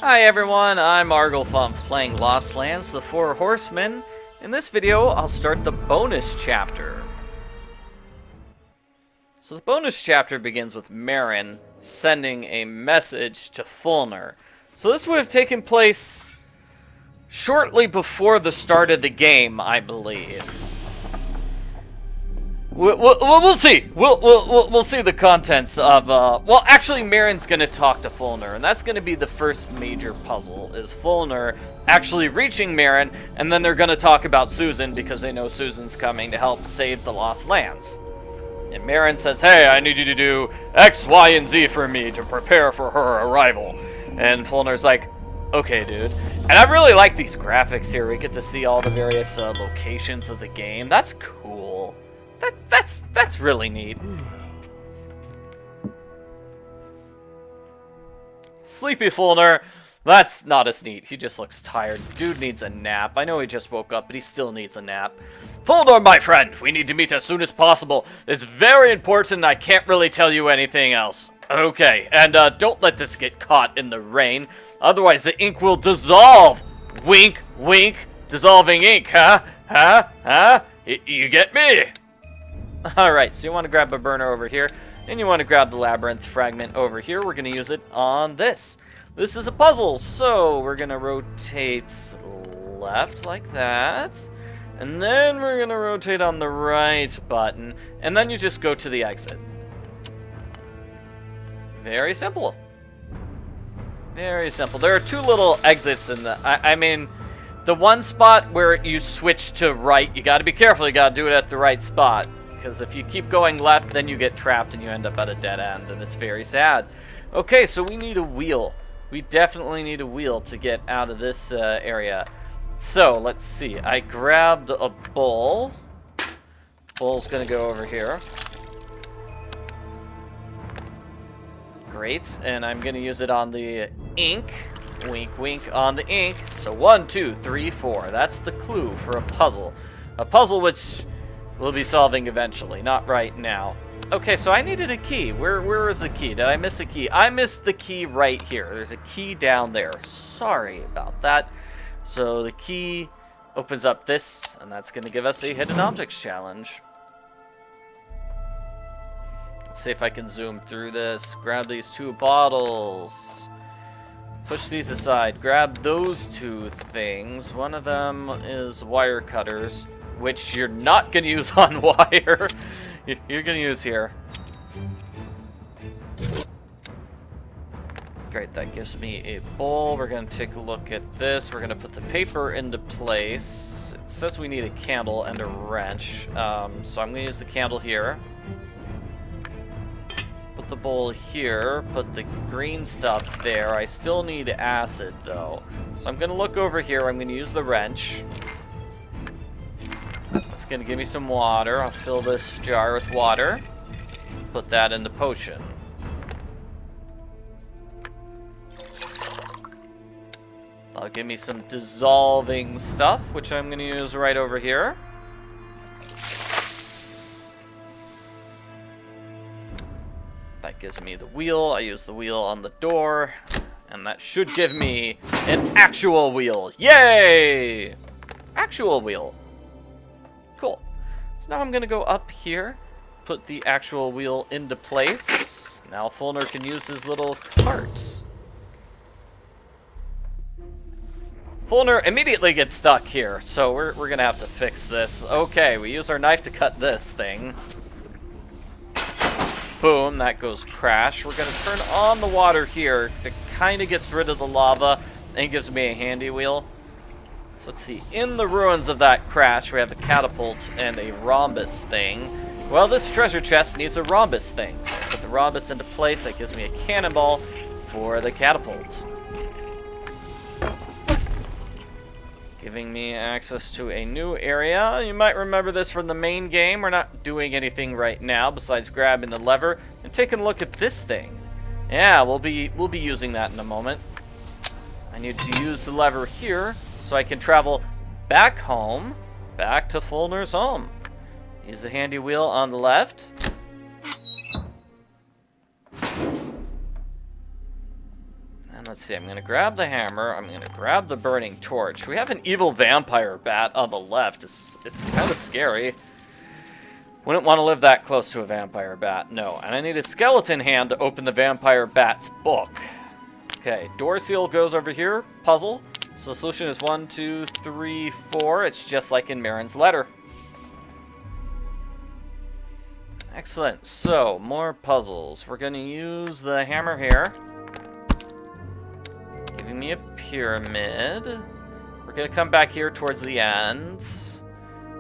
Hi everyone, I'm Arglefump playing Lost Lands, the Four Horsemen. In this video, I'll start the bonus chapter. So the bonus chapter begins with Marin sending a message to Folnur. So this would have taken place shortly before the start of the game, I believe. We'll see. We'll see the contents of. Well, actually, Marin's gonna talk to Folnur, and that's gonna be the first major puzzle. Is Folnur actually reaching Marin, and then they're gonna talk about Suzanne because they know Suzanne's coming to help save the Lost Lands. And Marin says, "Hey, I need you to do X, Y, and Z for me to prepare for her arrival." And Folnur's like, "Okay, dude." And I really like these graphics here. We get to see all the various locations of the game. That's cool. That's really neat. Sleepy Folnur. That's not as neat. He just looks tired. Dude needs a nap. I know he just woke up, but he still needs a nap. Folnur, my friend, we need to meet as soon as possible. It's very important. I can't really tell you anything else. Okay, and don't let this get caught in the rain. Otherwise, the ink will dissolve. Wink, wink. Dissolving ink, huh? Huh? You get me? Alright, so you want to grab a burner over here, and you want to grab the labyrinth fragment over here. We're going to use it on this. This is a puzzle, so we're going to rotate left like that. And then we're going to rotate on the right button, and then you just go to the exit. Very simple. Very simple. There are two little exits in the... I mean, the one spot where you switch to right, you got to be careful. You got to do it at the right spot. Because if you keep going left, then you get trapped and you end up at a dead end, and it's very sad. Okay, so we need a wheel. We definitely need a wheel to get out of this area. So, let's see. I grabbed a bowl. Bowl's going to go over here. Great, and I'm going to use it on the ink. Wink, wink on the ink. So 1, 2, 3, 4. That's the clue for a puzzle. A puzzle which... we'll be solving eventually, not right now. Okay, so I needed a key. Where is the key? Did I miss a key? I missed the key right here. There's a key down there. Sorry about that. So the key opens up this, and that's going to give us a hidden objects challenge. Let's see if I can zoom through this. Grab these two bottles. Push these aside. Grab those two things. One of them is wire cutters, which you're not going to use on wire. You're going to use here. Great, that gives me a bowl. We're going to take a look at this. We're going to put the paper into place. It says we need a candle and a wrench. So I'm going to use the candle here. Put the bowl here. Put the green stuff there. I still need acid, though. So I'm going to look over here. I'm going to use the wrench. It's going to give me some water. I'll fill this jar with water. Put that in the potion. That'll give me some dissolving stuff, which I'm going to use right over here. That gives me the wheel. I use the wheel on the door. And that should give me an actual wheel. Yay! Actual wheel. Cool. So now I'm going to go up here, put the actual wheel into place. Now Folnur can use his little cart. Folnur immediately gets stuck here, so we're going to have to fix this. Okay, we use our knife to cut this thing. Boom, that goes crash. We're going to turn on the water here to kind of gets rid of the lava and gives me a handy wheel. So let's see, in the ruins of that crash, we have a catapult and a rhombus thing. Well, this treasure chest needs a rhombus thing. So I put the rhombus into place, that gives me a cannonball for the catapult. Giving me access to a new area. You might remember this from the main game. We're not doing anything right now besides grabbing the lever and taking a look at this thing. Yeah, we'll be using that in a moment. I need to use the lever here so I can travel back home, back to Folnur's home. Use the handy wheel on the left. let's see. I'm going to grab the hammer. I'm going to grab the burning torch. We have an evil vampire bat on the left. It's kind of scary. Wouldn't want to live that close to a vampire bat. No. And I need a skeleton hand to open the vampire bat's book. Okay. Door seal goes over here. Puzzle. So the solution is 1, 2, 3, 4. It's just like in Marin's letter. Excellent. So, more puzzles. We're going to use the hammer here. Giving me a pyramid. We're going to come back here towards the end.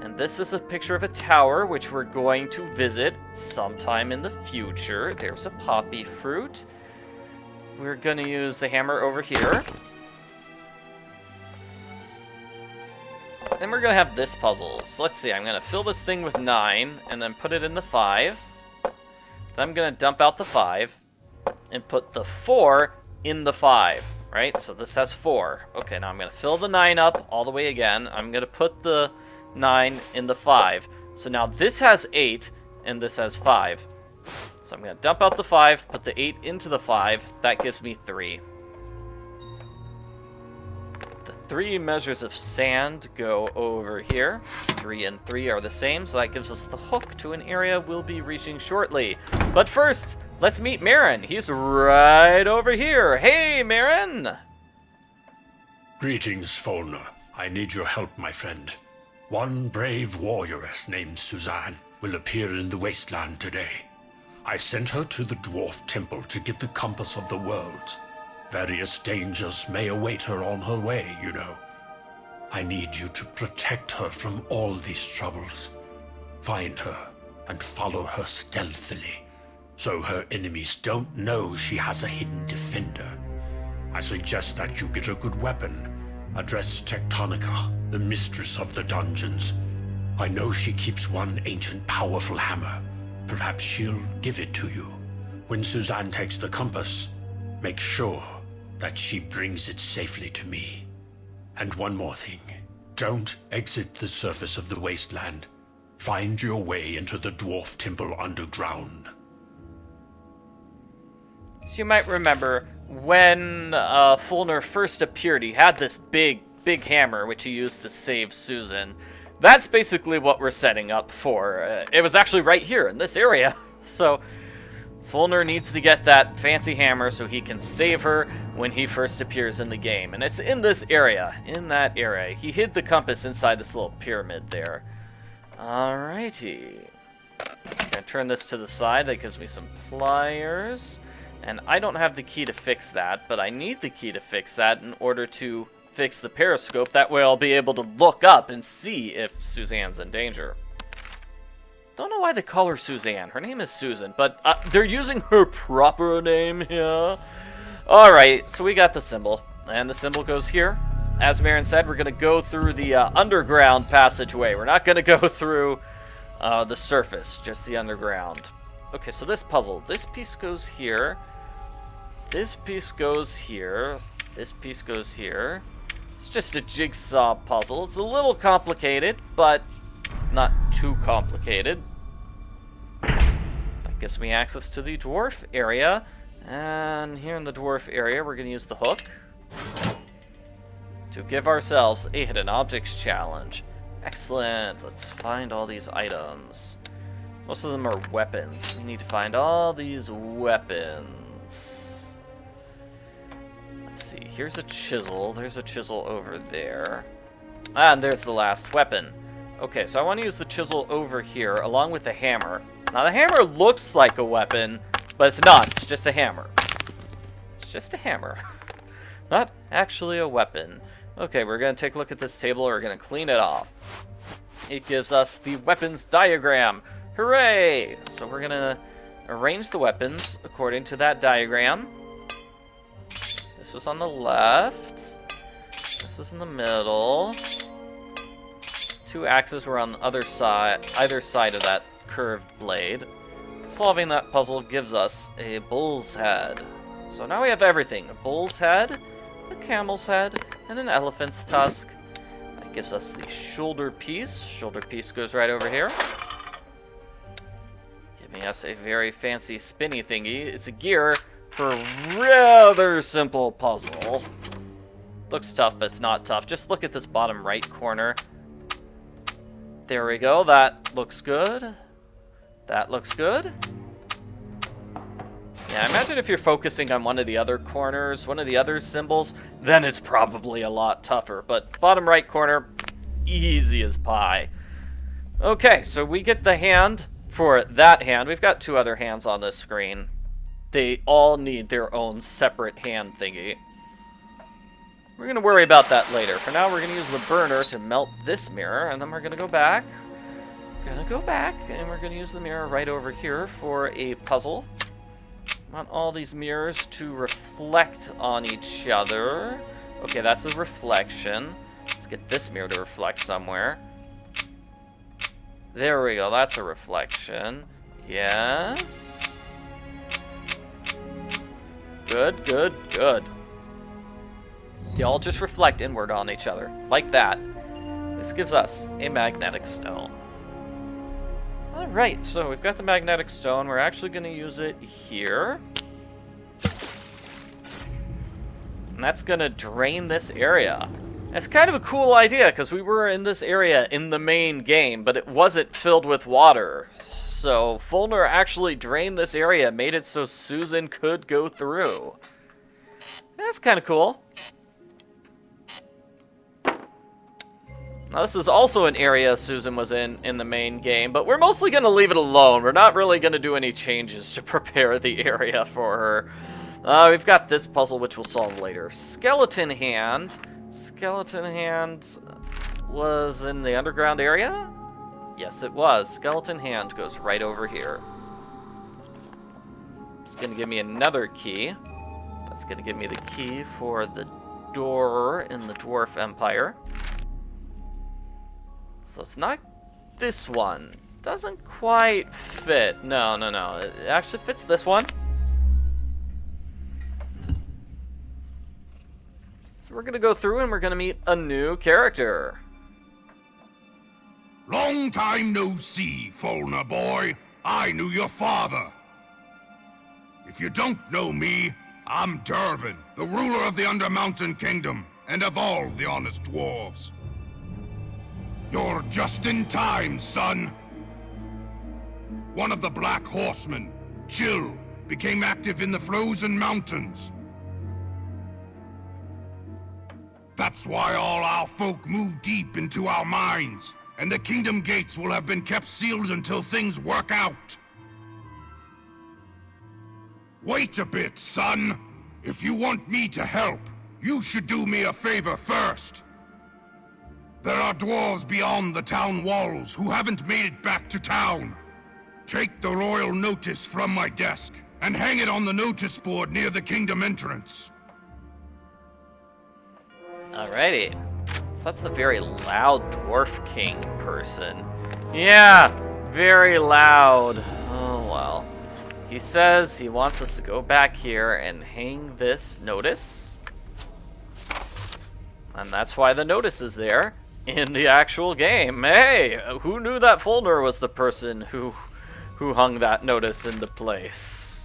And this is a picture of a tower, which we're going to visit sometime in the future. There's a poppy fruit. We're going to use the hammer over here. Then we're going to have this puzzle. So let's see, I'm going to fill this thing with 9 and then put it in the 5. Then I'm going to dump out the 5 and put the 4 in the 5, right? So this has 4. Okay, now I'm going to fill the 9 up all the way again. I'm going to put the 9 in the 5. So now this has 8 and this has 5. So I'm going to dump out the 5, put the 8 into the 5. That gives me 3. 3 measures of sand go over here. 3 and 3 are the same, so that gives us the hook to an area we'll be reaching shortly. But first, let's meet Marin. He's right over here. Hey, Marin! Greetings, Folnur. I need your help, my friend. One brave warrioress named Suzanne will appear in the wasteland today. I sent her to the dwarf temple to get the compass of the worlds. Various dangers may await her on her way, you know. I need you to protect her from all these troubles. Find her and follow her stealthily, so her enemies don't know she has a hidden defender. I suggest that you get a good weapon. Address Tectonica, the mistress of the dungeons. I know she keeps one ancient powerful hammer. Perhaps she'll give it to you. When Suzanne takes the compass, make sure that she brings it safely to me. And one more thing. Don't exit the surface of the wasteland. Find your way into the dwarf temple underground. So you might remember when Folnur first appeared, he had this big hammer which he used to save Suzanne. That's basically what we're setting up for. It was actually right here in this area. So Folnur needs to get that fancy hammer so he can save her when he first appears in the game. And it's in this area, in that area. He hid the compass inside this little pyramid there. Alrighty. Gonna turn this to the side. That gives me some pliers. And I don't have the key to fix that, but I need the key to fix that in order to fix the periscope. That way I'll be able to look up and see if Suzanne's in danger. Don't know why they call her Suzanne. Her name is Susan, but they're using her proper name here. Alright, so we got the symbol, and the symbol goes here. As Marin said, we're going to go through the underground passageway. We're not going to go through the surface, just the underground. Okay, so this puzzle. This piece goes here. This piece goes here. This piece goes here. It's just a jigsaw puzzle. It's a little complicated, but not too complicated. That gives me access to the dwarf area. And here in the dwarf area, we're going to use the hook to give ourselves a hidden objects challenge. Excellent. Let's find all these items. Most of them are weapons. We need to find all these weapons. Let's see. Here's a chisel. There's a chisel over there. And there's the last weapon. Okay, so I want to use the chisel over here along with the hammer. Now, the hammer looks like a weapon, but it's not. It's just a hammer. It's just a hammer. Not actually a weapon. Okay, we're going to take a look at this table. We're going to clean it off. It gives us the weapons diagram. Hooray! So we're going to arrange the weapons according to that diagram. This is on the left. This is in the middle. 2 axes were on the other side, either side of that curved blade. Solving that puzzle gives us a bull's head. So now we have everything. A bull's head, a camel's head, and an elephant's tusk. That gives us the shoulder piece. Shoulder piece goes right over here. Giving us a very fancy spinny thingy. It's a gear, for a rather simple puzzle. Looks tough, but it's not tough. Just look at this bottom right corner. There we go. That looks good. That looks good. Yeah, imagine if you're focusing on one of the other corners, one of the other symbols, then it's probably a lot tougher. But bottom right corner, easy as pie. Okay, so we get the hand for that hand. We've got 2 other hands on this screen. They all need their own separate hand thingy. We're going to worry about that later. For now, we're going to use the burner to melt this mirror, and then we're going to go back. We're going to go back, and we're going to use the mirror right over here for a puzzle. I want all these mirrors to reflect on each other. Okay, that's a reflection. Let's get this mirror to reflect somewhere. There we go, that's a reflection. Yes. Good, good, good. They all just reflect inward on each other, like that. This gives us a magnetic stone. Alright, so we've got the magnetic stone. We're actually going to use it here. And that's going to drain this area. It's kind of a cool idea, because we were in this area in the main game, but it wasn't filled with water. So Folnur actually drained this area, made it so Suzanne could go through. That's kind of cool. Now, this is also an area Suzanne was in the main game, but we're mostly going to leave it alone. We're not really going to do any changes to prepare the area for her. We've got this puzzle, which we'll solve later. Skeleton hand. Skeleton hand was in the underground area? Yes, it was. Skeleton hand goes right over here. It's going to give me another key. That's going to give me the key for the door in the Dwarf Empire. So it's not this one. Doesn't quite fit. No, no, no. It actually fits this one. So we're going to go through and we're going to meet a new character. Long time no see, Folnur boy. I knew your father. If you don't know me, I'm Durban, the ruler of the Undermountain Kingdom, and of all the honest dwarves. You're just in time, son. One of the Black Horsemen, Chill, became active in the frozen mountains. That's why all our folk moved deep into our mines, and the kingdom gates will have been kept sealed until things work out. Wait a bit, son. If you want me to help, you should do me a favor first. There are dwarves beyond the town walls who haven't made it back to town. Take the royal notice from my desk and hang it on the notice board near the kingdom entrance. Alrighty. So that's the very loud Dwarf King person. Yeah, very loud. Oh, well. He says he wants us to go back here and hang this notice. And that's why the notice is there in the actual game. Hey, who knew that Folnur was the person who hung that notice into place?